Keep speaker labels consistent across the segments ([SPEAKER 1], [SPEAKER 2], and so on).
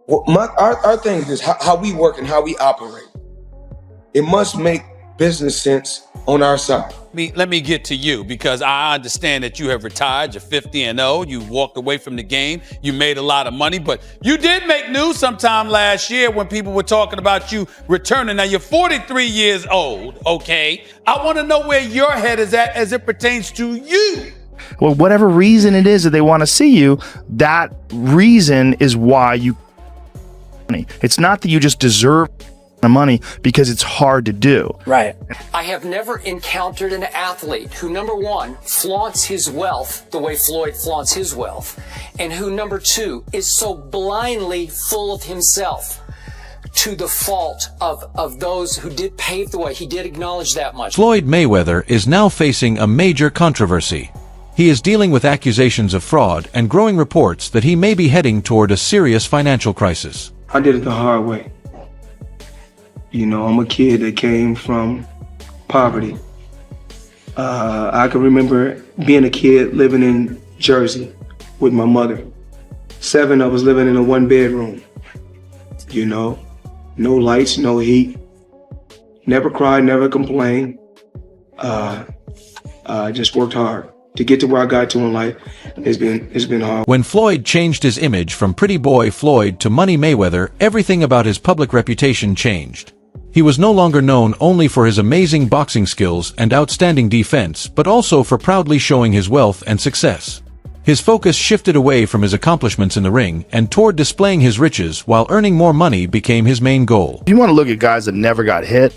[SPEAKER 1] Well, our thing is how we work and how we operate. It must make business sense on our side.
[SPEAKER 2] Let me get to you, because I understand that you have retired. You're 50-0. You walked away from the game. You made a lot of money, but you did make news sometime last year when people were talking about you returning. Now, you're 43 years old, okay? I want to know where your head is at as it pertains to you.
[SPEAKER 3] Well, whatever reason it is that they want to see you, that reason is why you. It's not that you just deserve the money, because it's hard to do.
[SPEAKER 4] Right.
[SPEAKER 5] I have never encountered an athlete who, number one, flaunts his wealth the way Floyd flaunts his wealth, and who, number two, is so blindly full of himself to the fault of those who did pave the way. He did acknowledge that much.
[SPEAKER 6] Floyd Mayweather is now facing a major controversy. He is dealing with accusations of fraud and growing reports that he may be heading toward a serious financial crisis.
[SPEAKER 1] I did it the hard way. You know, I'm a kid that came from poverty. I can remember being a kid living in Jersey with my mother. 7 of us living in a 1-bedroom. You know, no lights, no heat. Never cried, never complained. Just worked hard to get to where I got to in life. It's been hard.
[SPEAKER 6] When Floyd changed his image from Pretty Boy Floyd to Money Mayweather, everything about his public reputation changed. He was no longer known only for his amazing boxing skills and outstanding defense, but also for proudly showing his wealth and success. His focus shifted away from his accomplishments in the ring and toward displaying his riches, while earning more money became his main goal.
[SPEAKER 3] If you want to look at guys that never got hit,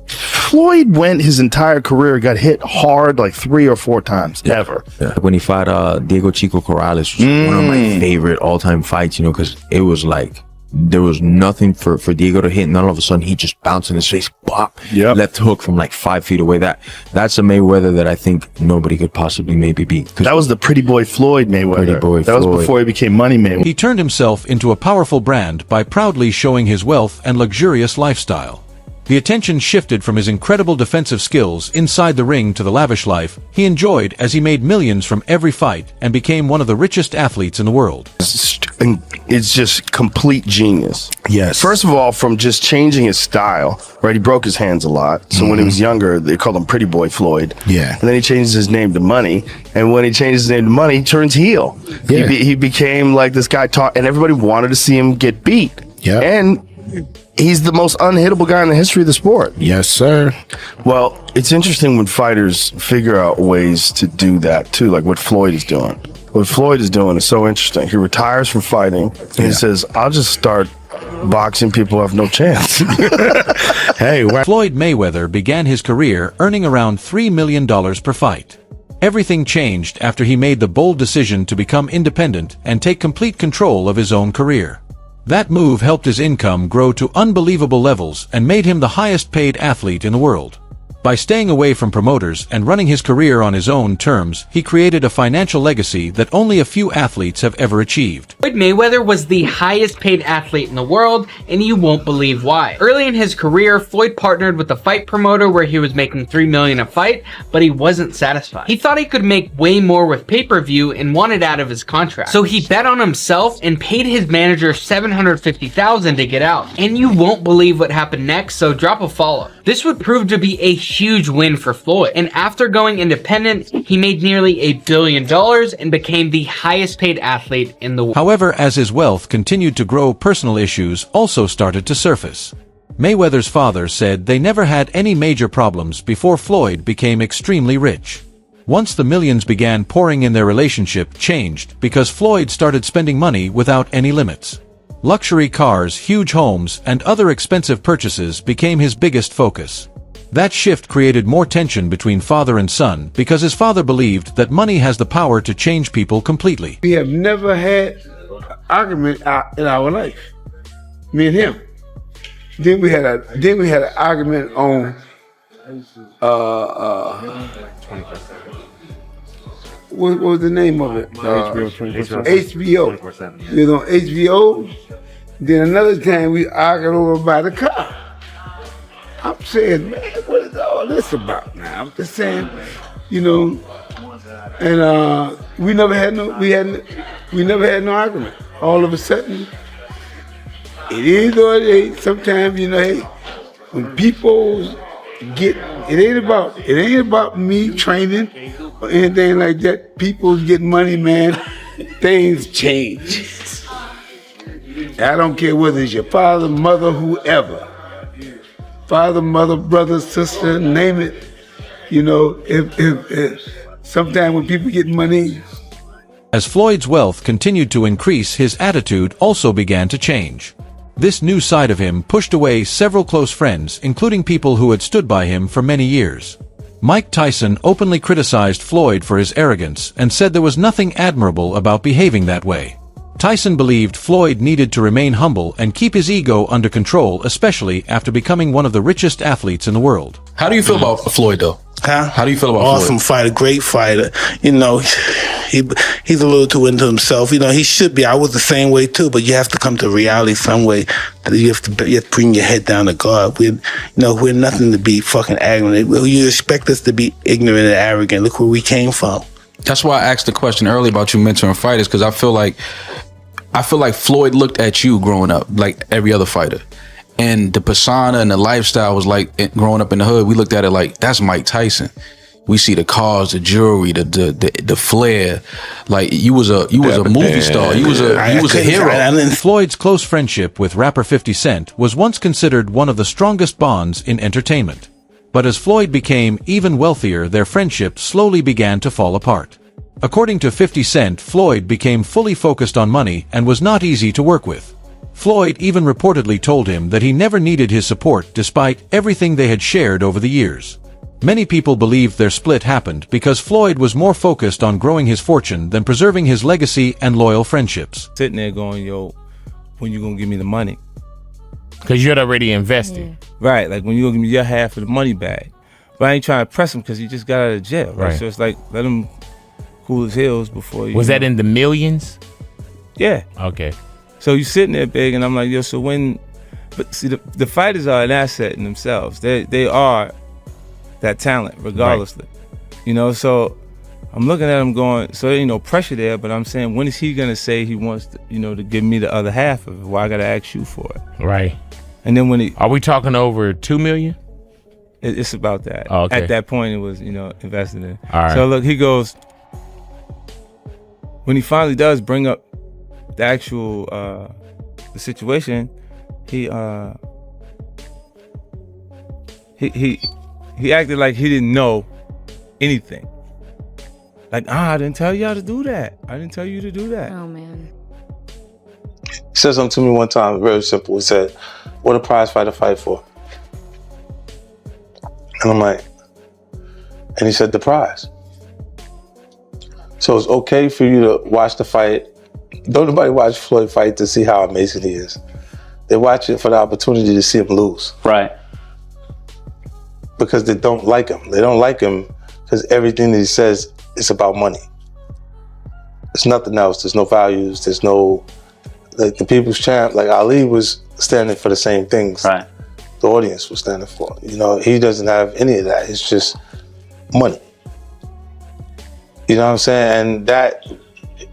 [SPEAKER 3] Floyd went his entire career, got hit hard like 3 or 4 times, ever.
[SPEAKER 7] Yeah. When he fought Diego Chico Corrales, which was one of my favorite all-time fights, you know, because it was like, there was nothing for Diego to hit, and then all of a sudden he just bounced in his face, bop, left hook from like 5 feet away. That's a Mayweather that I think nobody could possibly maybe beat.
[SPEAKER 3] That was the Pretty Boy Floyd Mayweather. That was before he became Money Mayweather.
[SPEAKER 6] He turned himself into a powerful brand by proudly showing his wealth and luxurious lifestyle. The attention shifted from his incredible defensive skills inside the ring to the lavish life he enjoyed as he made millions from every fight and became one of the richest athletes in the world.
[SPEAKER 3] It's just complete genius.
[SPEAKER 7] Yes.
[SPEAKER 3] First of all, from just changing his style, right? He broke his hands a lot. So when he was younger, they called him Pretty Boy Floyd.
[SPEAKER 7] Yeah.
[SPEAKER 3] And then he changed his name to Money. And when he changed his name to Money, he turns heel.
[SPEAKER 7] Yeah.
[SPEAKER 3] He became like this guy, and everybody wanted to see him get beat.
[SPEAKER 7] Yeah.
[SPEAKER 3] And he's the most unhittable guy in the history of the sport.
[SPEAKER 7] Yes, sir.
[SPEAKER 3] Well, it's interesting when fighters figure out ways to do that too, like what Floyd is doing. What Floyd is doing is so interesting. He retires from fighting and he says, I'll just start boxing people who have no chance.
[SPEAKER 7] Hey,
[SPEAKER 6] Floyd Mayweather began his career earning around $3 million per fight. Everything changed after he made the bold decision to become independent and take complete control of his own career. That move helped his income grow to unbelievable levels and made him the highest paid athlete in the world. By staying away from promoters and running his career on his own terms, he created a financial legacy that only a few athletes have ever achieved.
[SPEAKER 8] Floyd Mayweather was the highest paid athlete in the world, and you won't believe why. Early in his career, Floyd partnered with a fight promoter where he was making $3 million a fight, but he wasn't satisfied. He thought he could make way more with pay-per-view and wanted out of his contract. So he bet on himself and paid his manager $750,000 to get out. And you won't believe what happened next, so drop a follow. This would prove to be a huge win for Floyd, and after going independent, he made nearly $1 billion and became the highest paid athlete in the world.
[SPEAKER 6] However, as his wealth continued to grow, personal issues also started to surface. Mayweather's father said they never had any major problems before Floyd became extremely rich. Once the millions began pouring in, their relationship changed because Floyd started spending money without any limits. Luxury cars, huge homes, and other expensive purchases became his biggest focus. That shift created more tension between father and son because his father believed that money has the power to change people completely.
[SPEAKER 9] We have never had an argument in our life, me and him. Then we had an argument on what was the name of it? HBO. It was on HBO. Then another time we argued over by the car. I'm saying, man, what is all this about now? I'm just saying, you know, and we never had no argument. All of a sudden, it is what it is. Sometimes, you know, hey, when people get, it ain't about me training or anything like that. People get money, man. Things change. I don't care whether it's your father, mother, whoever. Father, mother, brother, sister, name it. You know, if sometimes when people get money.
[SPEAKER 6] As Floyd's wealth continued to increase, his attitude also began to change. This new side of him pushed away several close friends, including people who had stood by him for many years. Mike Tyson openly criticized Floyd for his arrogance and said there was nothing admirable about behaving that way. Tyson believed Floyd needed to remain humble and keep his ego under control, especially after becoming one of the richest athletes in the world.
[SPEAKER 4] How do you feel about Floyd, though?
[SPEAKER 10] Huh?
[SPEAKER 4] How do you feel about
[SPEAKER 10] Awesome
[SPEAKER 4] Floyd?
[SPEAKER 10] fighter, great fighter. You know, he's a little too into himself. You know, he should be. I was the same way too, but you have to come to reality some way. You have to bring your head down to God. We're nothing to be fucking arrogant. You expect us to be ignorant and arrogant. Look where we came from.
[SPEAKER 4] That's why I asked the question earlier about you mentoring fighters, because I feel like Floyd looked at you growing up like every other fighter. And the persona and the lifestyle was like, growing up in the hood, we looked at it like, that's Mike Tyson. We see the cars, the jewelry, the flair. Like you was a movie star. You was a hero.
[SPEAKER 6] Floyd's close friendship with rapper 50 Cent was once considered one of the strongest bonds in entertainment. But as Floyd became even wealthier, their friendship slowly began to fall apart. According to 50 Cent, Floyd became fully focused on money and was not easy to work with. Floyd even reportedly told him that he never needed his support despite everything they had shared over the years. Many people believed their split happened because Floyd was more focused on growing his fortune than preserving his legacy and loyal friendships.
[SPEAKER 11] Sitting there going, yo, when you gonna give me the money?
[SPEAKER 12] Because you had already invested.
[SPEAKER 11] Yeah. Right, like when you gonna give me your half of the money back. But I ain't trying to press him because he just got out of jail, right? So it's like, let him cool his heels before you.
[SPEAKER 12] Was that in the millions?
[SPEAKER 11] Yeah.
[SPEAKER 12] Okay.
[SPEAKER 11] So you sitting there big, and I'm like, yo, so when, but see, the fighters are an asset in themselves. They are that talent, regardlessly. Right. You know, so I'm looking at him going, so there ain't no pressure there, but I'm saying, when is he gonna say he wants to, you know, to give me the other half of it? Why I gotta ask you for it?
[SPEAKER 12] Right.
[SPEAKER 11] And then when he,
[SPEAKER 12] are we talking over $2 million?
[SPEAKER 11] It's about that.
[SPEAKER 12] Oh, okay.
[SPEAKER 11] At that point, it was, you know, invested in.
[SPEAKER 12] All right.
[SPEAKER 11] So look, he goes, when he finally does bring up the actual the situation, he acted like he didn't know anything. Like, I didn't tell y'all to do that. I didn't tell you to do that.
[SPEAKER 13] Oh man.
[SPEAKER 10] He said something to me one time, very simple. He said, "What a prize fighter fight for?" And I'm like, and he said, "The prize." So it's okay for you to watch the fight. Don't nobody watch Floyd fight to see how amazing he is. They watch it for the opportunity to see him lose.
[SPEAKER 14] Right.
[SPEAKER 10] Because they don't like him. They don't like him because everything that he says is about money. There's nothing else. There's no values. There's no, like the people's champ, like Ali was standing for the same things.
[SPEAKER 14] Right.
[SPEAKER 10] The audience was standing for. You know, he doesn't have any of that. It's just money. You know what I'm saying? And that,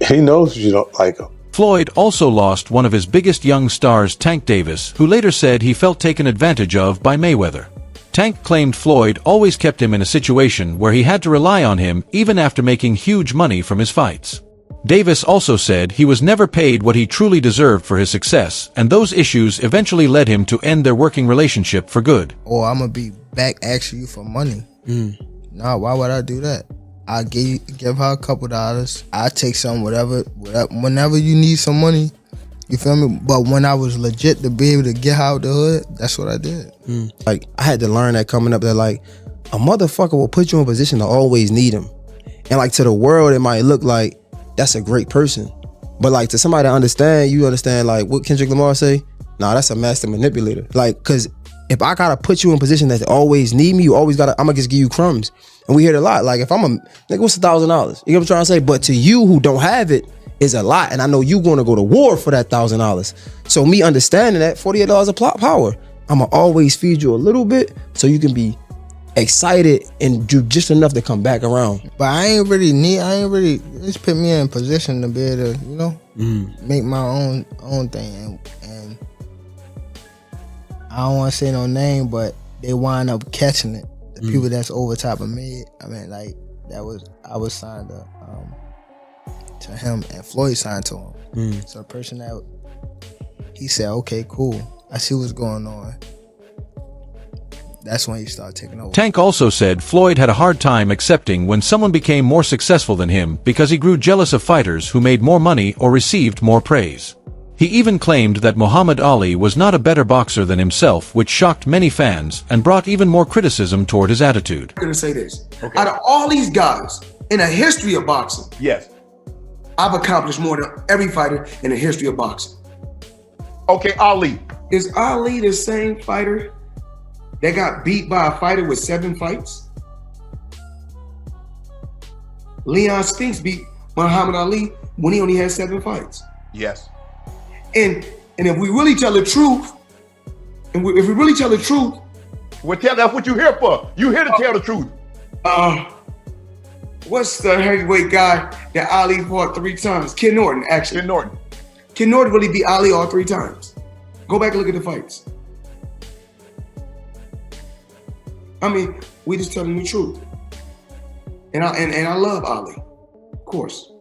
[SPEAKER 10] he knows you don't like him.
[SPEAKER 6] Floyd also lost one of his biggest young stars, Tank Davis, who later said he felt taken advantage of by Mayweather. Tank claimed Floyd always kept him in a situation where he had to rely on him even after making huge money from his fights. Davis also said he was never paid what he truly deserved for his success, and those issues eventually led him to end their working relationship for good.
[SPEAKER 15] Or I'm gonna be back asking you for money. Nah, why would I do that? I give her a couple dollars. I take some, whatever, whenever you need some money. You feel me? But when I was legit to be able to get out the hood, that's what I did.
[SPEAKER 16] Like, I had to learn that coming up that, like, a motherfucker will put you in a position to always need him. And, like, to the world, it might look like that's a great person. But, like, to somebody to understand, you understand, like, what Kendrick Lamar say? Nah, that's a master manipulator. Like, because if I gotta put you in a position that they always need me, you always gotta, I'm gonna just give you crumbs. And we hear it a lot. Like, if I'm a, nigga, what's $1,000? You know what I'm trying to say? But to you who don't have it, is a lot, and I know you gonna go to war for that $1,000. So me understanding that $48 of plot power, I'ma always feed you a little bit so you can be excited and do just enough to come back around.
[SPEAKER 15] But I ain't really just put me in a position to be able to, you know, make my own thing. And I don't want to say no name, but they wind up catching it. The people that's over top of me, I mean, like I was signed to him, and Floyd signed to him. So the person that he said, okay, cool, I see what's going on. That's when he started taking over.
[SPEAKER 6] Tank also said Floyd had a hard time accepting when someone became more successful than him because he grew jealous of fighters who made more money or received more praise. He even claimed that Muhammad Ali was not a better boxer than himself, which shocked many fans and brought even more criticism toward his attitude.
[SPEAKER 13] I'm going to say this. Okay. Out of all these guys in the history of boxing, yes, I've accomplished more than every fighter in the history of boxing. Okay, Ali. Is Ali the same fighter that got beat by a fighter with 7 fights? Leon Spinks beat Muhammad Ali when he only had 7 fights. Yes. And if we really tell the truth, if we really tell the truth, well, that's what you're here for. You're here to tell the truth. What's the heavyweight guy that Ali fought 3 times? Ken Norton, actually. Ken Norton. Ken Norton really beat Ali all 3 times. Go back and look at the fights. I mean, we just telling the truth. And I love Ali, of course.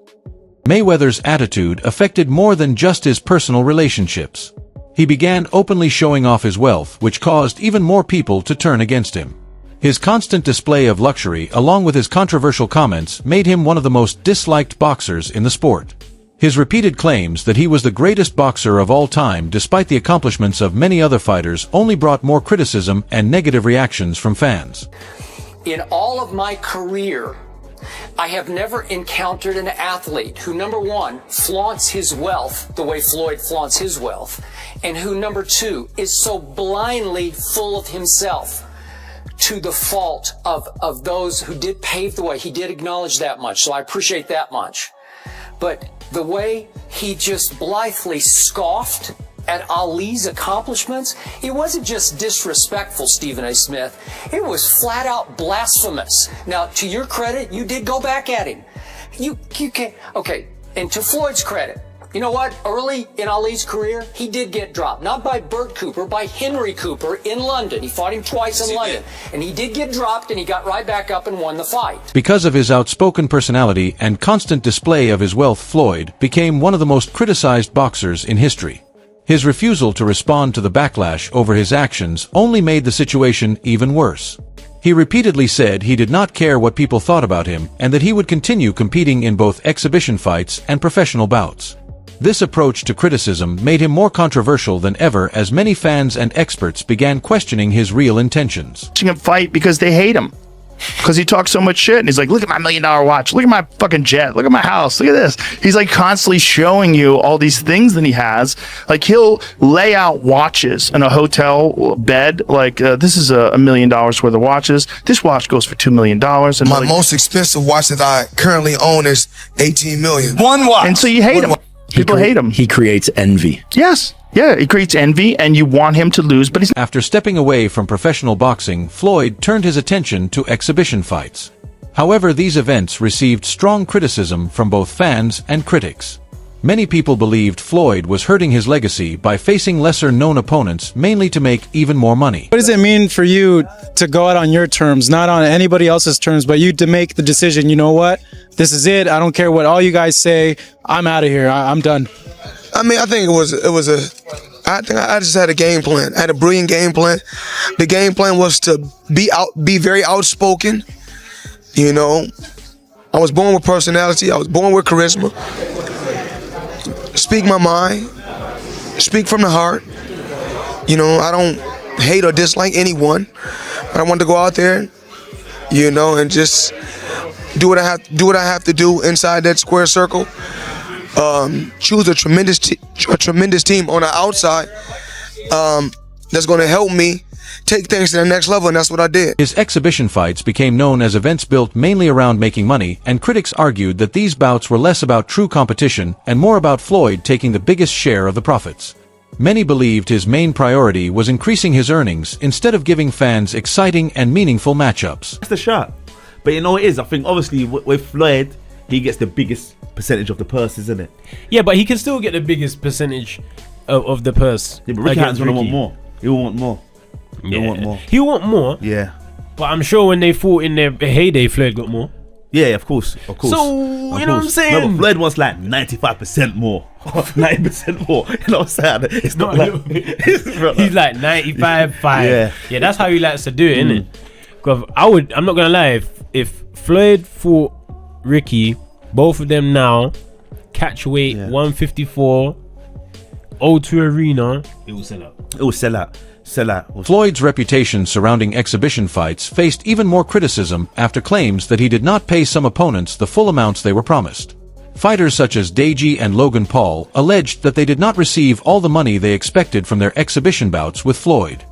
[SPEAKER 6] Mayweather's attitude affected more than just his personal relationships. He began openly showing off his wealth, which caused even more people to turn against him. His constant display of luxury, along with his controversial comments, made him one of the most disliked boxers in the sport. His repeated claims that he was the greatest boxer of all time, despite the accomplishments of many other fighters, only brought more criticism and negative reactions from fans.
[SPEAKER 5] In all of my career, I have never encountered an athlete who, number one, flaunts his wealth the way Floyd flaunts his wealth, and who, number two, is so blindly full of himself to the fault of those who did pave the way. He did acknowledge that much, so I appreciate that much. But the way he just blithely scoffed at Ali's accomplishments, it wasn't just disrespectful, Stephen A. Smith. It was flat out blasphemous. Now, to your credit, you did go back at him. You can't, okay, and to Floyd's credit, you know what? Early in Ali's career, he did get dropped. Not by Bert Cooper, by Henry Cooper in London. He fought him twice in London. And he did get dropped, and he got right back up and won the fight.
[SPEAKER 6] Because of his outspoken personality and constant display of his wealth, Floyd became one of the most criticized boxers in history. His refusal to respond to the backlash over his actions only made the situation even worse. He repeatedly said he did not care what people thought about him and that he would continue competing in both exhibition fights and professional bouts. This approach to criticism made him more controversial than ever as many fans and experts began questioning his real intentions.
[SPEAKER 3] Watching him fight because they hate him. Because he talks so much shit and he's like, look at my $1 million watch, look at my fucking jet, look at my house, look at this. He's like constantly showing you all these things that he has. Like he'll lay out watches in a hotel bed, like this is $1 million worth of watches, this watch goes for $2 million. And
[SPEAKER 13] my most expensive watch that I currently own is $18 million. One watch.
[SPEAKER 3] And so you hate him. People hate him.
[SPEAKER 14] He creates envy.
[SPEAKER 3] Yes. Yeah, it creates envy and you want him to lose, but he's...
[SPEAKER 6] After stepping away from professional boxing, Floyd turned his attention to exhibition fights. However, these events received strong criticism from both fans and critics. Many people believed Floyd was hurting his legacy by facing lesser-known opponents, mainly to make even more money.
[SPEAKER 17] What does it mean for you to go out on your terms, not on anybody else's terms, but you to make the decision, you know what, this is it, I don't care what all you guys say, I'm out of here, I'm done?
[SPEAKER 13] I mean, I think I just had a game plan. I had a brilliant game plan. The game plan was to be very outspoken. You know, I was born with personality. I was born with charisma. Speak my mind. Speak from the heart. You know, I don't hate or dislike anyone. But I want to go out there, you know, and just do what I have to do inside that square circle. Choose a tremendous team on the outside that's going to help me take things to the next level, and that's what I did.
[SPEAKER 6] His exhibition fights became known as events built mainly around making money, and critics argued that these bouts were less about true competition and more about Floyd taking the biggest share of the profits. Many believed his main priority was increasing his earnings instead of giving fans exciting and meaningful matchups.
[SPEAKER 14] That's the shot. But you know what it is? I think obviously with Floyd, he gets the biggest percentage of the purse, isn't it?
[SPEAKER 12] Yeah, but he can still get the biggest percentage of the purse.
[SPEAKER 14] Yeah, but Ricky Hatton's gonna want more. He'll want more. He'll
[SPEAKER 18] Yeah.
[SPEAKER 14] want more.
[SPEAKER 18] He'll want more.
[SPEAKER 14] Yeah.
[SPEAKER 18] But I'm sure when they fought in their heyday, Floyd got more.
[SPEAKER 14] Yeah, of course, of course.
[SPEAKER 18] So,
[SPEAKER 14] Of
[SPEAKER 18] you know what I'm
[SPEAKER 14] course.
[SPEAKER 18] saying?
[SPEAKER 14] No, but Floyd wants like 95% more, 90% more. You know what I'm saying? It's not like
[SPEAKER 18] He's like 95-5.
[SPEAKER 14] Yeah.
[SPEAKER 18] That's how he likes to do it, innit? Because I'm not gonna lie, if Floyd fought Ricky, both of them now, catch weight 154, O2 Arena, it will sell out.
[SPEAKER 14] It will sell out. Sell out.
[SPEAKER 6] Floyd's reputation surrounding exhibition fights faced even more criticism after claims that he did not pay some opponents the full amounts they were promised. Fighters such as Deji and Logan Paul alleged that they did not receive all the money they expected from their exhibition bouts with Floyd.